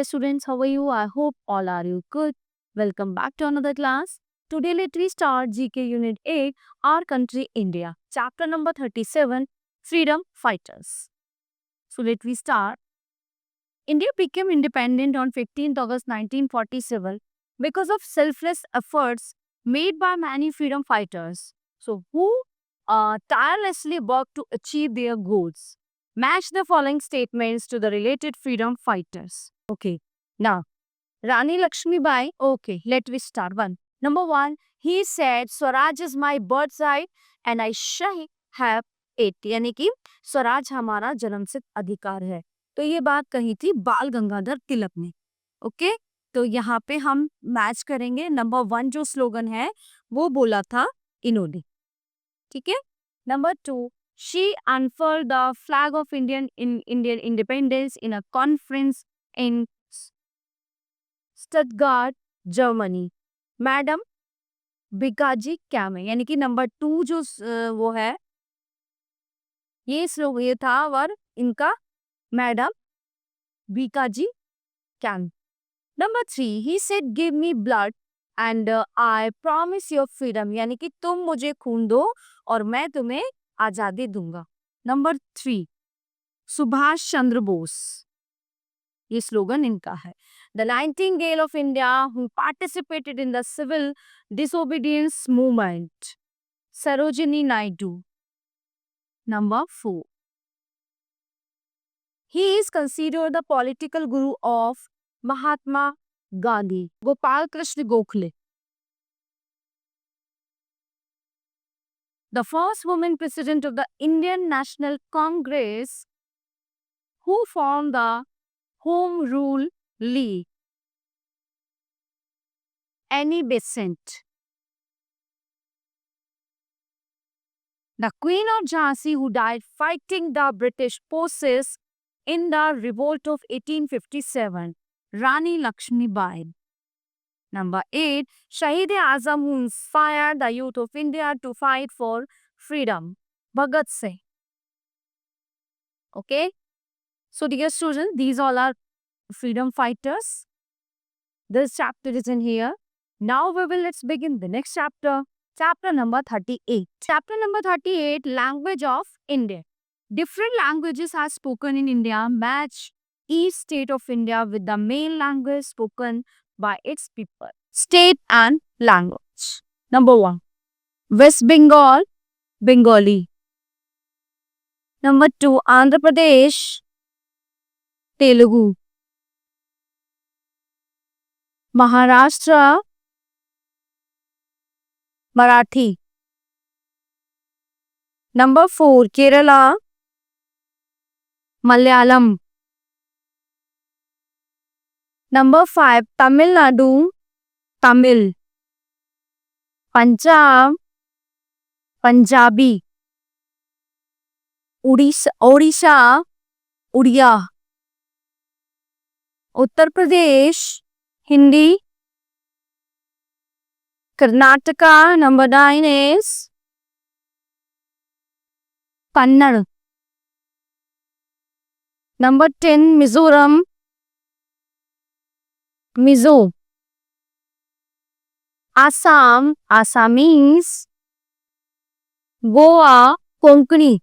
students, how are you? I hope all are you good. Welcome back to another class. Today let we start GK Unit 8, Our Country India. Chapter number 37, Freedom Fighters. So let we start. India became independent on 15th August 1947 because of selfless efforts made by many freedom fighters. So who tirelessly worked to achieve their goals. Match the following statements to the related freedom fighters. Okay. Now, Rani Lakshmi Bai. Okay, let me start. Number one, he said, Swaraj is my birthright and I shall have it. यानी कि स्वराज हमारा जन्मसिद्ध अधिकार है. तो ये बात कही थी बाल गंगाधर तिलक ने. ओके, तो यहाँ पे हम मैच करेंगे. नंबर वन जो स्लोगन है वो बोला था इन्होंने. ठीक है. Number two, she unfurled the flag of Indian independence in a conference in Stuttgart, Germany. Madam Bhikaji Cama. यानी कि नंबर टू जो वो है ये स्लोगन ये था और इनका madam Bhikaji Cama. Number three, he said give me blood and I promise your freedom. यानी कि तुम मुझे खून दो और मैं तुम्हें आजादी दूंगा. Number three, Subhash Chandra Bose. ये स्लोगन इनका है. The nightingale of India who participated in the civil disobedience movement, Sarojini Naidu. Number four, he is considered the political guru of Mahatma Gandhi, Gopal Krishna Gokhale. The first woman president of the Indian National Congress who formed the Home Rule League, Annie Besant. The Queen of Jhansi who died fighting the British forces in the revolt of 1857, Rani Lakshmi Bai. Number 8, Shahid Azam who inspired the youth of India to fight for freedom, Bhagat Singh. Okay, so dear students, these all are freedom fighters. This chapter is in here. Now let's begin the next chapter. Chapter number 38. Chapter number 38, Language of India. Different languages are spoken in India. Match each state of India with the main language spoken by its people. State and language. Number 1, West Bengal, Bengali. Number 2, Andhra Pradesh, Telugu. Maharashtra, Marathi. Number 4, Kerala, Malayalam. Number 5, Tamil Nadu, Tamil. Punjab, Punjabi. Odisha, Udiya. Uttar Pradesh, Hindi. Karnataka, number 9 is Kannada. Number 10, Mizoram, Mizo. Assam, Assamese. Goa, Konkani.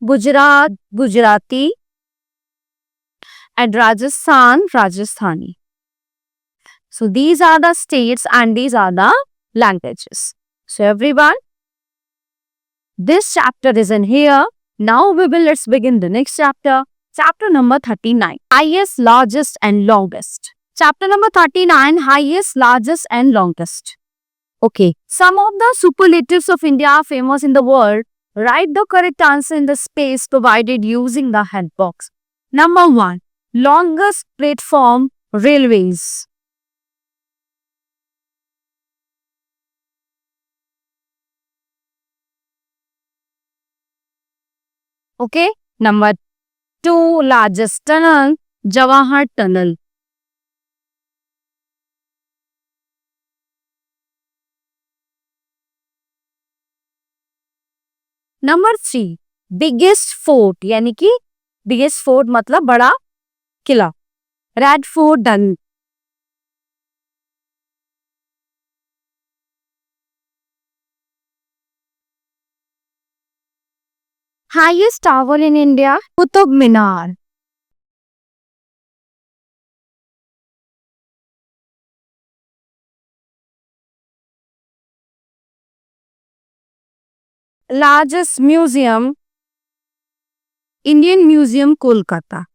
Gujarat, Gujarati. And Rajasthan, Rajasthani. So these are the states and these are the languages. So everyone, this chapter is in here. Now let's begin the next chapter. Chapter number 39, highest, largest and longest. Chapter number 39, highest, largest and longest. Okay, some of the superlatives of India are famous in the world. Write the correct answer in the space provided using the head box. Number 1, longest platform railways. Okay, number 2, largest tunnel, Jawahar Tunnel. Number 3, biggest fort, यानी कि biggest fort मतलब बड़ा किला, red fort डल, highest tower in India, Qutub Minar, largest museum, Indian Museum, Kolkata.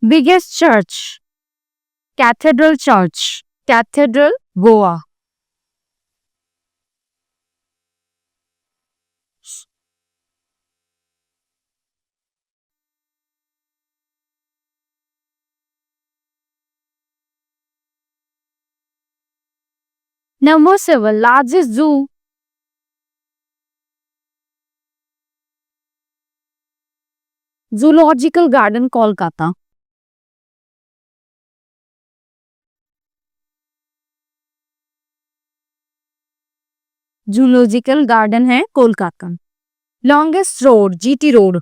Biggest church, Cathedral Church, Cathedral, Goa. Number 7, largest zoo, Zoological Garden, Kolkata. Zoological garden है Kolkata. Longest road, GT road.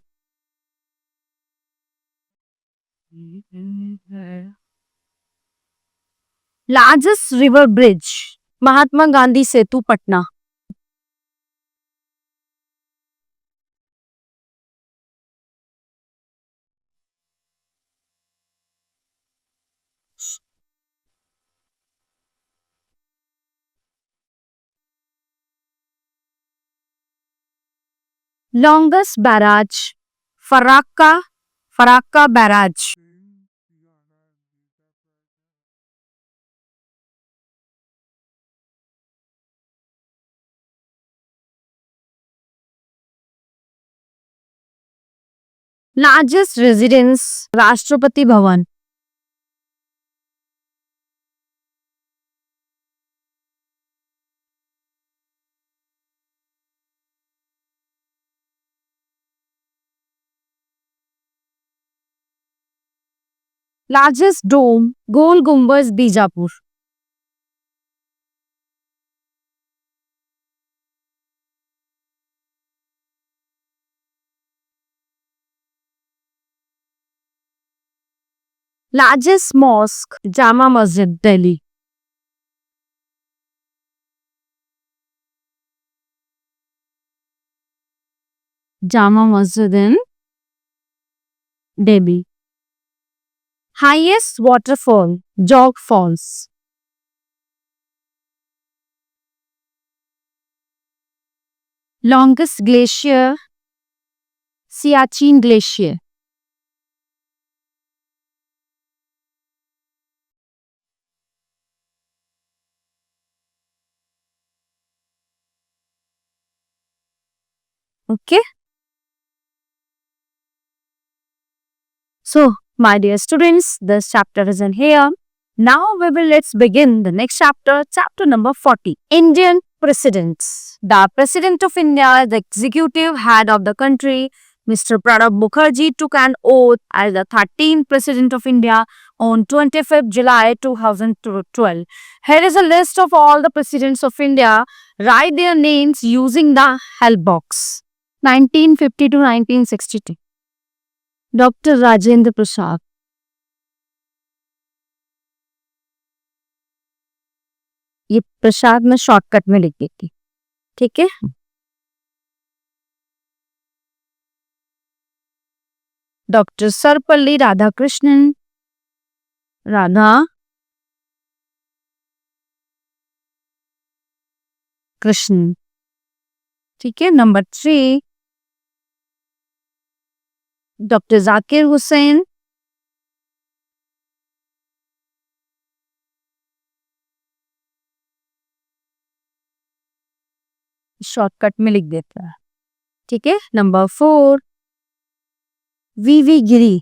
Largest river bridge, Mahatma Gandhi Setu, Patna. Longest barrage, Farakka, Farakka barrage. Largest residence, Rashtrapati Bhavan. Largest डोम, गोल गुम्बज, Bijapur. Largest mosque, Jama Masjid, Delhi. Jama Masjid in Delhi. Highest waterfall, Jog falls. Longest glacier, Siachen glacier. Okay. So, my dear students, this chapter is in here. Now let's begin the next chapter, chapter number 40. Indian Presidents. The President of India, the executive head of the country, Mr. Pranab Mukherjee took an oath as the 13th President of India on 25th July 2012. Here is a list of all the Presidents of India. Write their names using the help box. 1950 to 1962. Doctor Rajendra Prasad, ये प्रसाद में shortcut में लिख देती. ठीक है. Doctor Sarvepalli Radhakrishnan, Radha Krishna. ठीक है. Number 3, doctor Zakir Hussain, shortcut में लिख देता है. ठीक है. Number 4, VV Giri.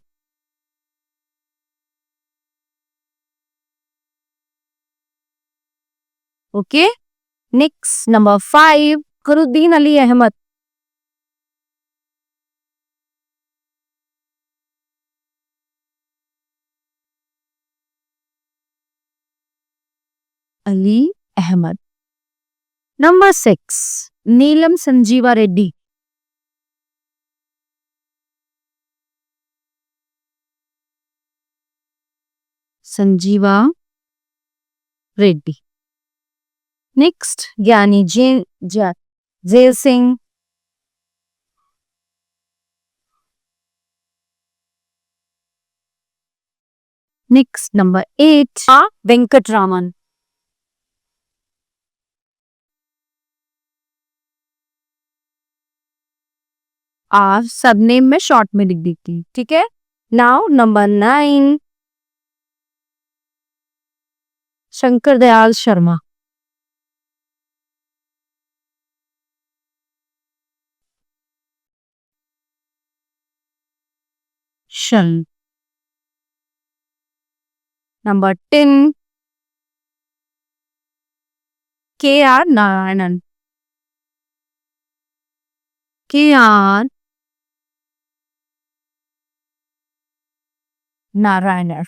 Okay. Next number 5, Fakhruddin Ali Ahmed. Ali Ahmed. Number 6. Neelam Sanjeeva Reddy. Sanjeeva Reddy. Next, Gyani Jail Singh. Next, number 8, Venkatraman. आप सब नेम में शॉर्ट में लिख देती, ठीक है. Now number 9, Shankar Dayal Sharma. शन. Number 10, K.R. Narayanan. K.R. Narayanan.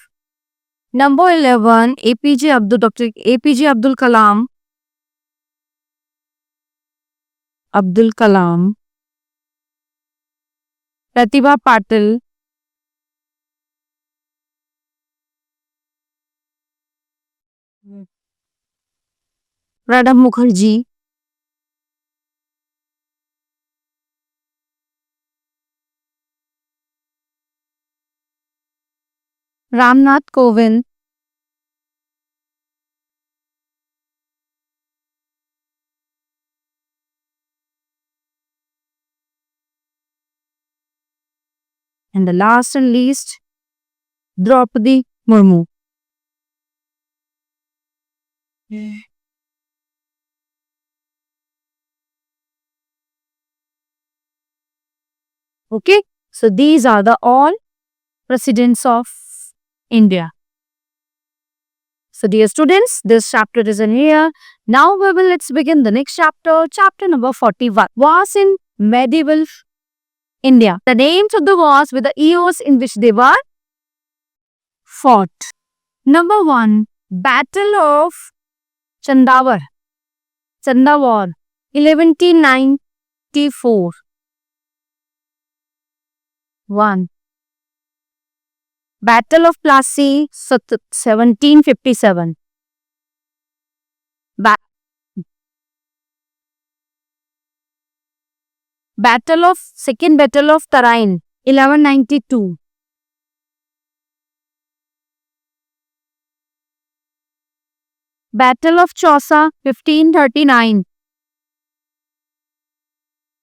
Number 11, Dr. APJ Abdul Kalam. Abdul Kalam. Pratibha Patil. Pranab Mukherjee. Ramnath Kovind. And the last and least, Draupadi Murmu. Okay, so these are the all presidents of India. So dear students, this chapter is in here. Now let's begin the next chapter, chapter number 41. Wars in medieval India. The names of the wars with the years in which they were fought. Number 1, Battle of Chandawar. Chandawar, 1194. 1. Battle of Plassey, 1757. Second Battle of Tarain, 1192. Battle of Chausa, 1539.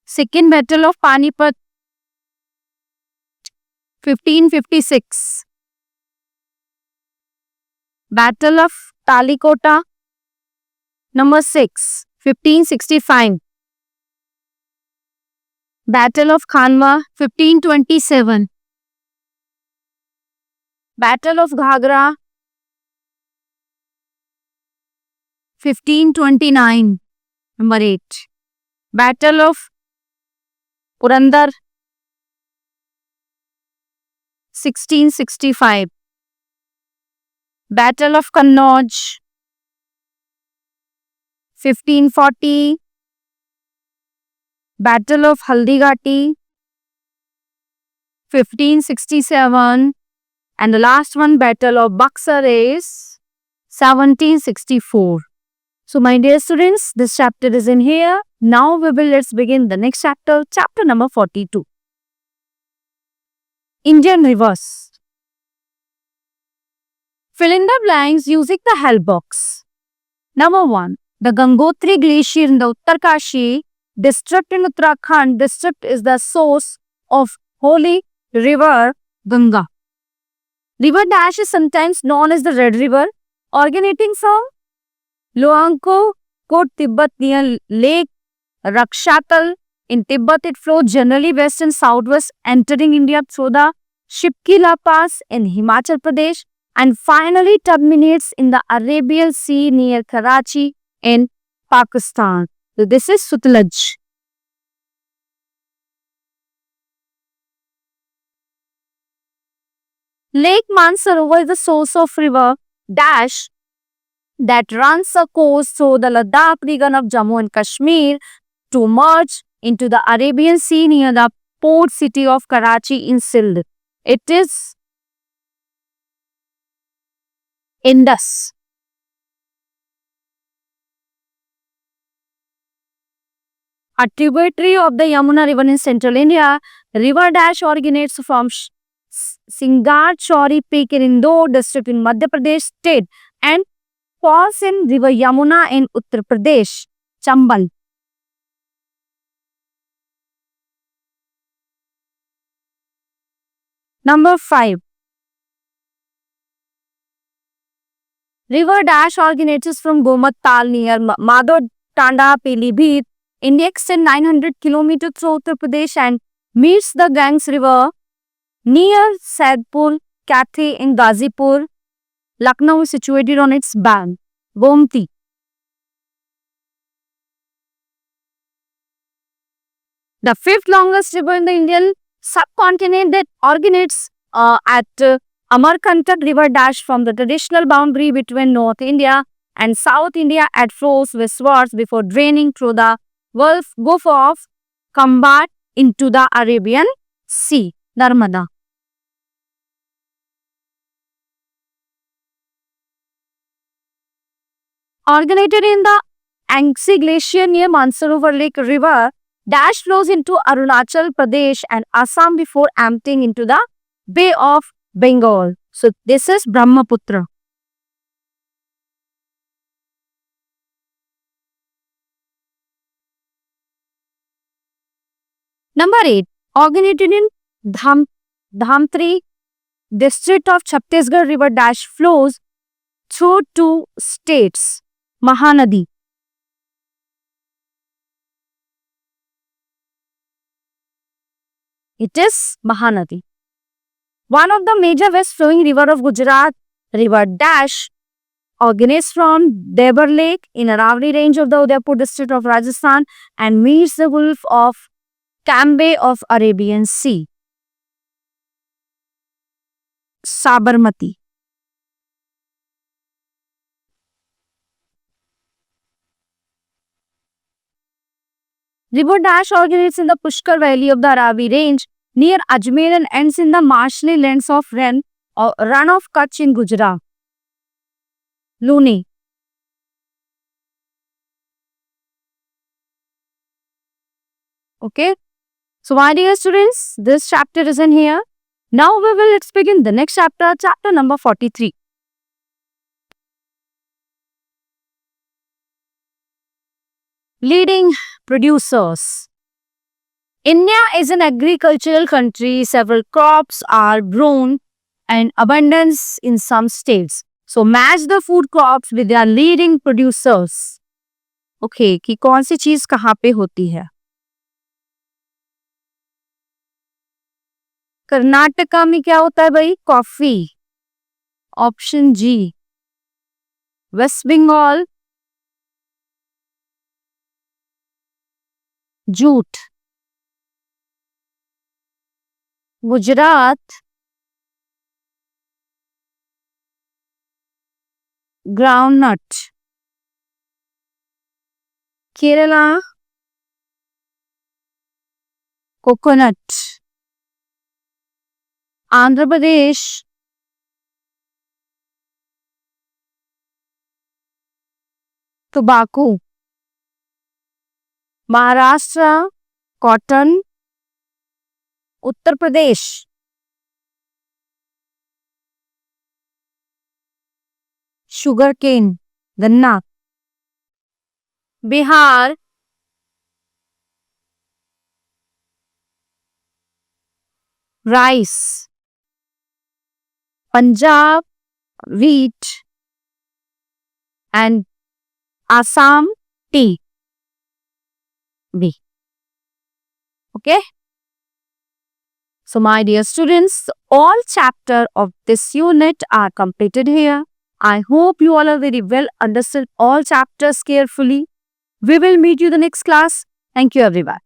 Second Battle of Panipat, 1556. Battle of Talikota, number 6, 1565. Battle of Khanwa, 1527. Battle of Ghagra, 1529. Number 8. Battle of Purandar, 1665. Battle of Kannauj, 1540. Battle of Haldighati, 1567. And the last one, Battle of Buxar, is 1764. So my dear students, this chapter is in here. Now let's begin the next chapter, chapter number 42. Indian rivers. Fill in the blanks using the help box. Number 1, the Gangotri Glacier in the Uttarkashi district in Uttarakhand district is the source of holy river Ganga. River Dash is sometimes known as the Red River, originating from Loangko, Tibet near Lake Rakshatal. In Tibet, it flows generally west and southwest, entering India through the Shipkila Pass in Himachal Pradesh, and finally terminates in the Arabian Sea near Karachi in Pakistan. So this is Sutlej. Lake Mansarovar is the source of river Dash that runs a course through the Ladakh region of Jammu and Kashmir to merge into the Arabian Sea near the port city of Karachi in Sindh. It is Indus. A tributary of the Yamuna River in central India, River Dash originates from Singar Chauri Peak in Indore district in Madhya Pradesh state and falls in River Yamuna in Uttar Pradesh, Chambal. Number 5. River Dash originates from Gomat Tal near Madho Tanda, Pilibhit. India extends 900 km through Uttar Pradesh and meets the Ganges River near Saidpur, Kathi in Ghazipur. Lucknow is situated on its bank. Gomti. The fifth longest river in the Indian subcontinent that originates at Amarkantak River Dash from the traditional boundary between North India and South India at flows westwards before draining through the Gulf of Kambat into the Arabian Sea, Narmada. Originated in the Angsi Glacier near Mansarovar Lake River, Dash flows into Arunachal Pradesh and Assam before emptying into the Bay of Bengal. So this is Brahmaputra. Number 8. Originated in Dhamtri district of Chhattisgarh, River Dash flows through two states, Mahanadi. It is Mahanadi. One of the major west flowing river of Gujarat, River Dash, originates from Debar Lake in Aravalli range of the Udaipur district of Rajasthan and meets the Gulf of Cambay of Arabian Sea. Sabarmati. River Dash originates in the Pushkar Valley of the Aravi range near Ajmer and ends in the marshy lands of Ran of Kutch in Gujarat. Luni. Okay. So my dear students, this chapter is in here. Now let's begin the next chapter, chapter number 43. Leading producers. India is an agricultural country. Several crops are grown in abundance in some states. So match the food crops with their leading producers. Okay, कि कौन सी चीज कहाँ पे होती है? कर्नाटका में क्या होता है भाई? Coffee. Option G. West Bengal, jute. Gujarat, groundnut. Kerala, coconut. Andhra Pradesh, tobacco. Maharashtra, cotton. Uttar Pradesh, sugarcane, गन्ना. Bihar, rice. Punjab, wheat, and Assam, tea. B. Okay. So my dear students, all chapter of this unit are completed here. I hope you all are very well understood all chapters carefully. We will meet you the next class. Thank you everyone.